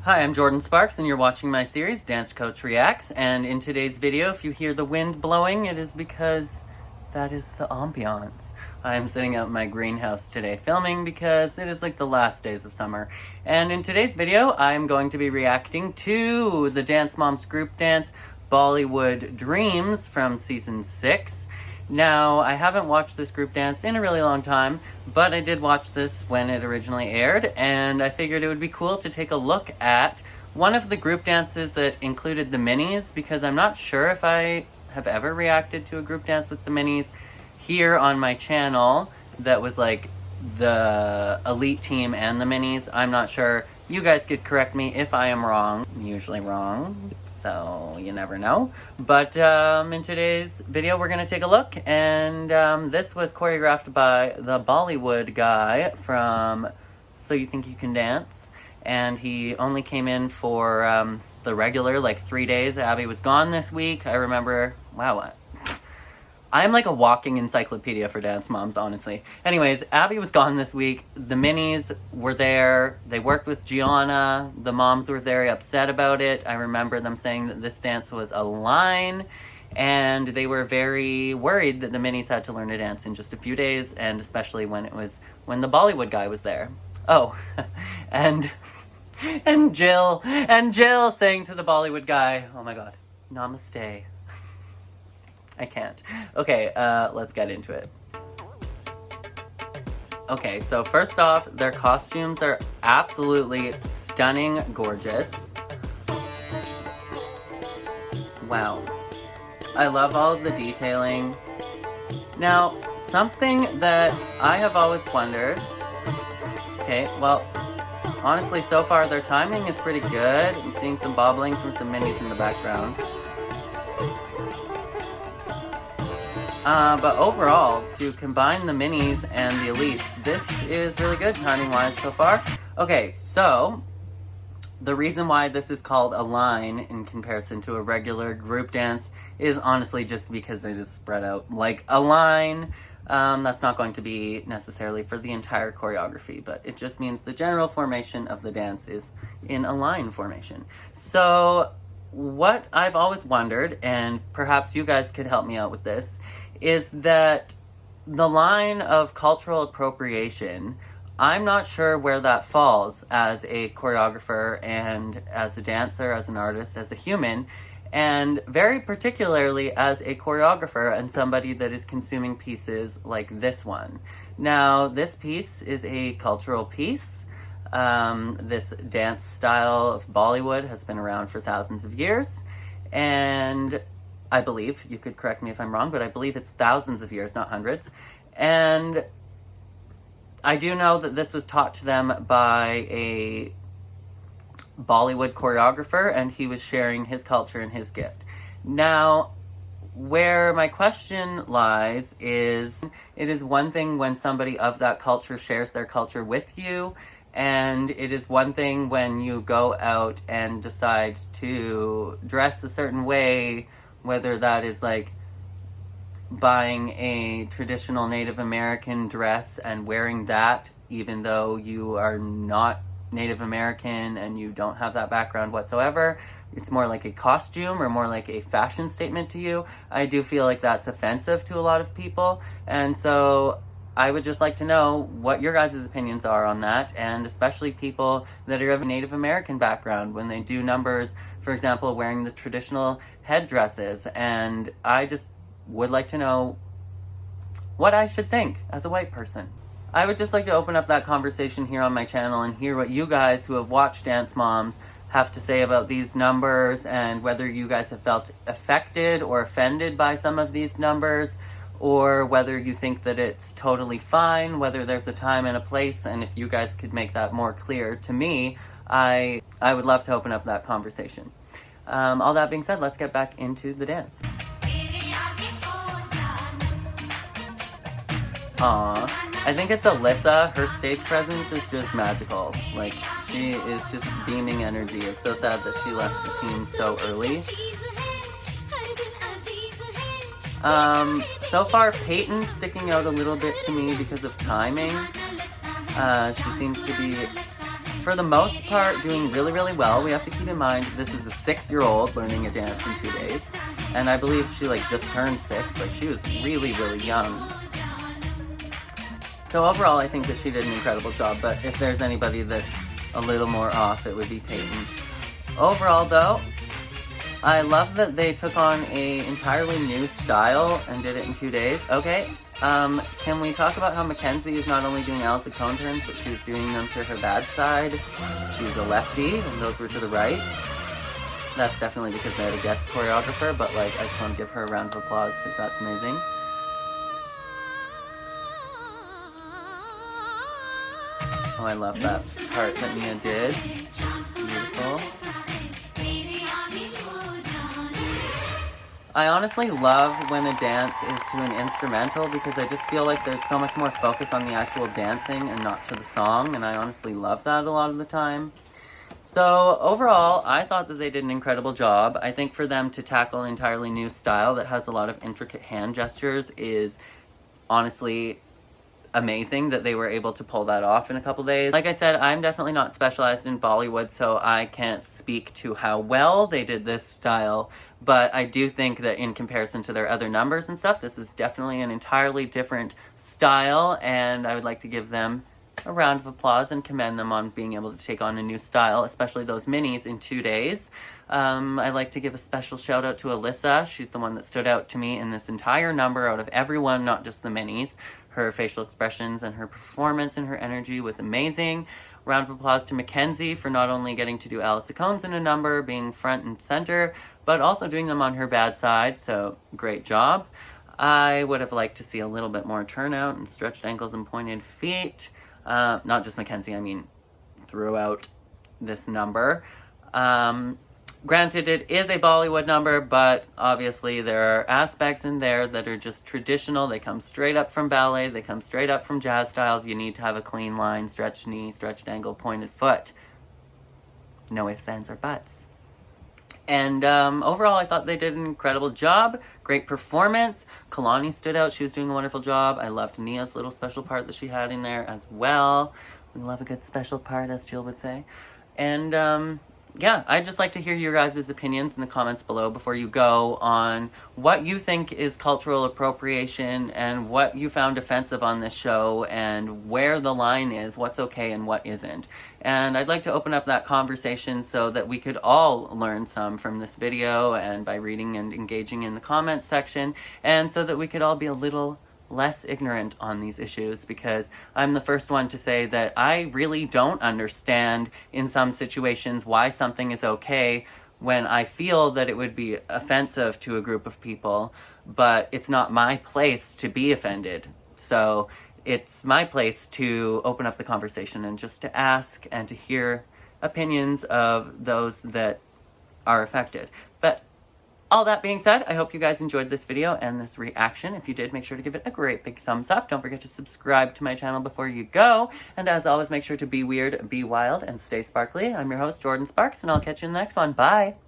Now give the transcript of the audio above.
Hi, I'm Jordan Sparks, and you're watching my series, Dance Coach Reacts, and in today's video, if you hear the wind blowing, it is because that is the ambiance. I'm sitting out in my greenhouse today filming because it is like the last days of summer. And in today's video, I'm going to be reacting to the Dance Moms group dance, Bollywood Dreams from season 6. Now, I haven't watched this group dance in a really long time, but I did watch this when it originally aired, and I figured it would be cool to take a look at one of the group dances that included the minis, because I'm not sure if I have ever reacted to a group dance with the minis here on my channel that was like the elite team and the minis. I'm not sure. You guys could correct me if I am wrong. I'm usually wrong, so you never know. But in today's video, we're going to take a look, and this was choreographed by the Bollywood guy from So You Think You Can Dance, and he only came in for the regular, like, 3 days. Abby was gone this week. I remember, wow, I'm like a walking encyclopedia for dance moms, honestly. Anyways, Abby was gone this week. The minis were there. They worked with Gianna. The moms were very upset about it. I remember them saying that this dance was a line, and they were very worried that the minis had to learn to dance in just a few days, and especially when the Bollywood guy was there. Oh, and Jill saying to the Bollywood guy, oh my god, namaste. I can't. Okay, let's get into it. Okay, so first off, their costumes are absolutely stunning, gorgeous. Wow. I love all of the detailing. Now, something that I have always wondered... Okay, well, honestly, so far their timing is pretty good. I'm seeing some bobbling from some minis in the background. But overall, to combine the minis and the elites, this is really good timing-wise so far. Okay, so the reason why this is called a line in comparison to a regular group dance is honestly just because it is spread out like a line. That's not going to be necessarily for the entire choreography, but it just means the general formation of the dance is in a line formation. So what I've always wondered, and perhaps you guys could help me out with this, is that the line of cultural appropriation, I'm not sure where that falls as a choreographer and as a dancer, as an artist, as a human, and very particularly as a choreographer and somebody that is consuming pieces like this one. Now, this piece is a cultural piece. This dance style of Bollywood has been around for thousands of years, and I believe, you could correct me if I'm wrong, but I believe it's thousands of years, not hundreds. And I do know that this was taught to them by a Bollywood choreographer, and he was sharing his culture and his gift. Now, where my question lies is, it is one thing when somebody of that culture shares their culture with you, and it is one thing when you go out and decide to dress a certain way, whether that is like buying a traditional Native American dress and wearing that even though you are not Native American and you don't have that background whatsoever. It's more like a costume or more like a fashion statement to you. I do feel like that's offensive to a lot of people, and so I would just like to know what your guys' opinions are on that, and especially people that are of a Native American background when they do numbers, for example, wearing the traditional headdresses. And I just would like to know what I should think as a white person. I would just like to open up that conversation here on my channel and hear what you guys who have watched Dance Moms have to say about these numbers, and whether you guys have felt affected or offended by some of these numbers, or whether you think that it's totally fine, whether there's a time and a place, and if you guys could make that more clear to me, I would love to open up that conversation. All that being said, let's get back into the dance. Aww. I think it's Alyssa. Her stage presence is just magical. Like, she is just beaming energy. It's so sad that she left the team so early. So far, Peyton's sticking out a little bit to me because of timing. She seems to be for the most part, doing really, really well. We have to keep in mind this is a 6-year-old learning a dance in 2 days. And I believe she like just turned 6. Like, she was really, really young. So overall, I think that she did an incredible job. But if there's anybody that's a little more off, it would be Peyton. Overall, though, I love that they took on a entirely new style and did it in 2 days. Okay, can we talk about how Mackenzie is not only doing Alice cone turns, but she was doing them to her bad side. She was a lefty, and those were to the right. That's definitely because they had a guest choreographer, but like, I just want to give her a round of applause because that's amazing. Oh, I love that part that Mia did. Beautiful. I honestly love when a dance is to an instrumental because I just feel like there's so much more focus on the actual dancing and not to the song, and I honestly love that a lot of the time. So overall, I thought that they did an incredible job. I think for them to tackle an entirely new style that has a lot of intricate hand gestures is honestly amazing that they were able to pull that off in a couple days. Like I said, I'm definitely not specialized in Bollywood, so I can't speak to how well they did this style, but I do think that in comparison to their other numbers and stuff, this is definitely an entirely different style, and I would like to give them a round of applause and commend them on being able to take on a new style, especially those minis in 2 days. I'd like to give a special shout out to Alyssa. She's the one that stood out to me in this entire number out of everyone, not just the minis. Her facial expressions and her performance and her energy was amazing. Round of applause to Mackenzie for not only getting to do Alice Cones in a number, being front and center, but also doing them on her bad side, so great job. I would have liked to see a little bit more turnout and stretched ankles and pointed feet. Not just Mackenzie, I mean throughout this number. Granted, it is a Bollywood number, but obviously there are aspects in there that are just traditional. They come straight up from ballet, they come straight up from jazz styles. You need to have a clean line, stretched knee, stretched ankle, pointed foot. No ifs, ands, or buts. And overall, I thought they did an incredible job. Great performance. Kalani stood out. She was doing a wonderful job. I loved Mia's little special part that she had in there as well. We love a good special part, as Jill would say. And yeah, I'd just like to hear your guys' opinions in the comments below before you go on what you think is cultural appropriation and what you found offensive on this show and where the line is, what's okay and what isn't. And I'd like to open up that conversation so that we could all learn some from this video and by reading and engaging in the comments section, and so that we could all be a little less ignorant on these issues, because I'm the first one to say that I really don't understand in some situations why something is okay when I feel that it would be offensive to a group of people, but it's not my place to be offended. So it's my place to open up the conversation and just to ask and to hear opinions of those that are affected. But all that being said, I hope you guys enjoyed this video and this reaction. If you did, make sure to give it a great big thumbs up. Don't forget to subscribe to my channel before you go. And as always, make sure to be weird, be wild, and stay sparkly. I'm your host, Jordan Sparks, and I'll catch you in the next one. Bye!